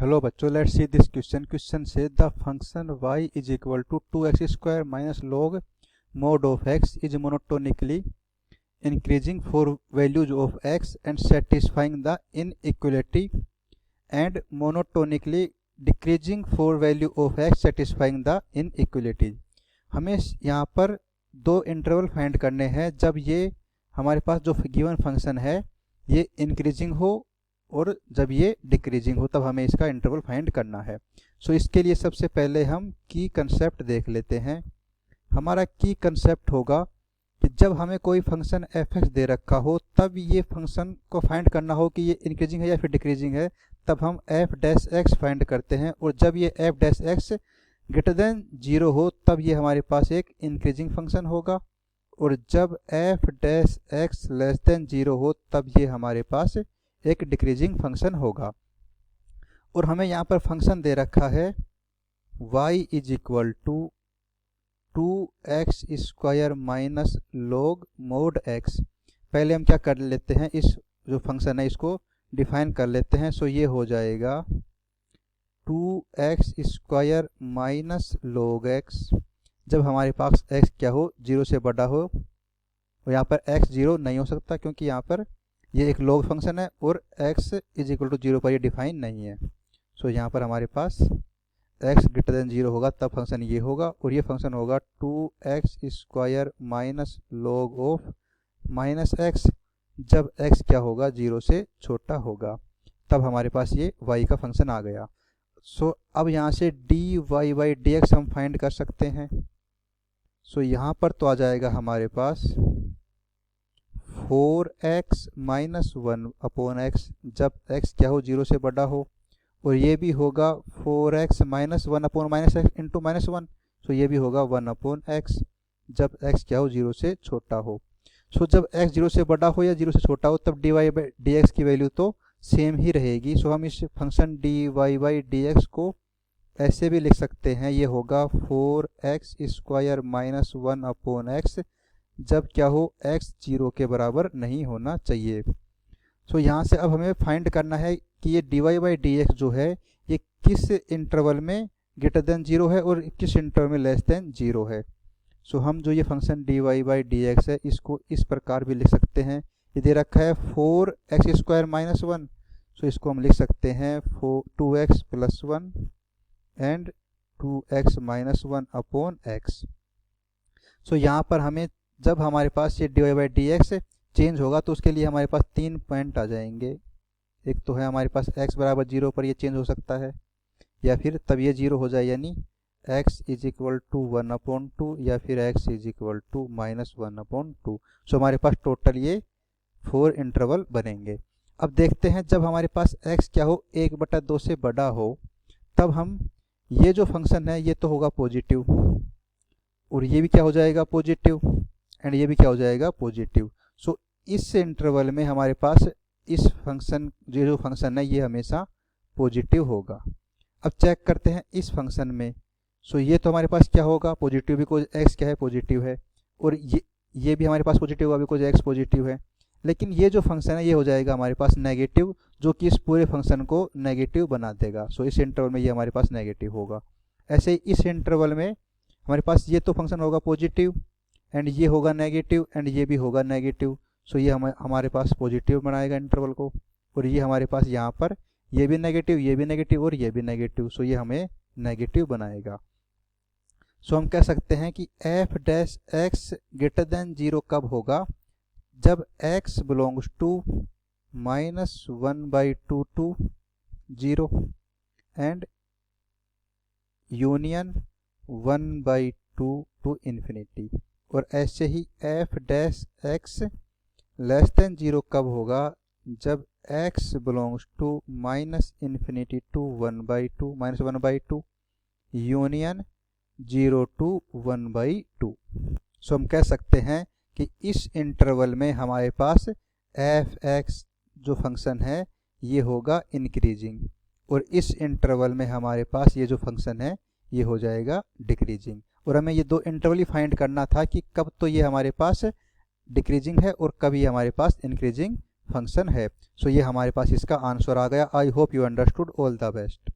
Hello बच्चों, let's see this question. Question से the function y is equal to 2x² minus log mod of x is monotonically increasing for values of x and satisfying the inequality and monotonically decreasing for value of x satisfying the inequality। हमें यहाँ पर दो interval find करने हैं जब ये हमारे पास जो गिवन फंक्शन है ये इंक्रीजिंग हो और जब ये डिक्रीजिंग हो, तब हमें इसका इंटरवल फाइंड करना है। सो इसके लिए सबसे पहले हम की कंसेप्ट देख लेते हैं। हमारा की कंसेप्ट होगा कि जब हमें कोई फंक्शन f(x) दे रखा हो, तब ये फंक्शन को फाइंड करना हो कि ये इंक्रीजिंग है या फिर डिक्रीजिंग है, तब हम f'(x) फाइंड करते हैं। और जब ये f'(x) ग्रेटर देन 0 हो, तब ये हमारे पास एक इंक्रीजिंग फंक्शन होगा। और जब f'(x) लेस देन 0 हो, तब ये हमारे पास एक डिक्रीजिंग फंक्शन होगा। और हमें यहाँ पर फंक्शन दे रखा है y is equal to 2x² minus log mod x। पहले हम क्या कर लेते हैं, इस जो फंक्शन है इसको डिफाइन कर लेते हैं। सो ये हो जाएगा 2x² माइनस log x जब हमारे पास x क्या हो, 0 से बड़ा हो। और यहाँ पर x 0 नहीं हो सकता क्योंकि यहाँ पर ये एक log फंक्शन है और x इज इक्वल टू 0 पर ये डिफाइन नहीं है। सो यहाँ पर हमारे पास x ग्रेटर देन 0 होगा, तब फंक्शन ये होगा। और ये फंक्शन होगा 2x² minus log of minus x जब x क्या होगा, 0 से छोटा होगा, तब हमारे पास ये y का फंक्शन आ गया। सो अब यहाँ से dy/dx हम फाइंड कर सकते हैं। सो यहाँ पर तो आ जाएगा हमारे पास 4x माइनस 1/x जब x क्या हो, 0 से बड़ा हो। और ये भी होगा 4x माइनस 1/-x इंटू -1। सो ये भी होगा 1/x जब x क्या हो, 0 से छोटा हो। सो जब x 0 से बड़ा हो या 0 से छोटा हो, तब dy/dx की वैल्यू तो सेम ही रहेगी। सो हम इस फंक्शन dy/dx को ऐसे भी लिख सकते हैं, ये होगा 4x² माइनस 1/x जब क्या हो, x 0 के बराबर नहीं होना चाहिए। सो यहाँ से अब हमें फाइंड करना है कि ये dy/dx जो है ये किस इंटरवल में ग्रेटर देन 0 है और किस इंटरवल में लेस देन 0 है। सो हम जो ये फंक्शन dy/dx है इसको इस प्रकार भी लिख सकते हैं। ये दे रखा है 4x² माइनस 1। सो इसको हम लिख सकते हैं 2x plus 1 and 2x minus 1/x। सो यहाँ पर हमें जब हमारे पास ये dy/dx चेंज होगा तो उसके लिए हमारे पास 3 पॉइंट आ जाएंगे। एक तो है हमारे पास x बराबर 0 पर ये चेंज हो सकता है, या फिर तब ये 0 हो जाए यानी x इज इक्वल टू 1/2 या फिर x is equal to minus 1/2। So हमारे पास टोटल ये 4 इंटरवल बनेंगे। अब देखते हैं जब हमारे पास x क्या हो, 1/2 से बड़ा हो, तब हम ये जो फंक्शन है ये तो होगा पॉजिटिव और ये भी क्या हो जाएगा, पॉजिटिव, एंड ये भी क्या हो जाएगा, पॉजिटिव। सो इस इंटरवल में हमारे पास इस फंक्शन जो फंक्शन है ये हमेशा पॉजिटिव होगा। अब चेक करते हैं इस फंक्शन में। सो ये तो हमारे पास क्या होगा, पॉजिटिव, बिकॉज x क्या है, पॉजिटिव है। और ये भी हमारे पास पॉजिटिव होगा बिकॉज x पॉजिटिव है। लेकिन ये जो फंक्शन है ये हो जाएगा हमारे पास नेगेटिव, जो कि इस पूरे फंक्शन को नेगेटिव बना देगा। सो इस इंटरवल में ये हमारे पास नेगेटिव होगा। ऐसे ही इस इंटरवल में हमारे पास ये तो फंक्शन होगा पॉजिटिव एंड ये होगा नेगेटिव एंड ये भी होगा नेगेटिव। सो ये हमारे पास पॉजिटिव बनाएगा इंटरवल को। और ये हमारे पास यहाँ पर ये भी नेगेटिव, ये भी नेगेटिव और ये भी नेगेटिव। सो ये हमें नेगेटिव बनाएगा। सो हम कह सकते हैं कि f'(x) ग्रेटर देन 0 कब होगा, जब x belongs to -1/2 to 0 and union 1/2 to infinity. और ऐसे ही f'(x) लेस देन 0 कब होगा, जब x belongs to -∞ to 1/2 union 0 to 1/2। So हम कह सकते हैं कि इस इंटरवल में हमारे पास f(x) जो फंक्शन है ये होगा इंक्रीजिंग और इस इंटरवल में हमारे पास ये जो फंक्शन है ये हो जाएगा डिक्रीजिंग। और हमें ये दो इंटरवल ही फाइंड करना था कि कब तो ये हमारे पास डिक्रीजिंग है और कब ये हमारे पास इंक्रीजिंग फंक्शन है। सो ये हमारे पास इसका आंसर आ गया। I hope you understood. All the best.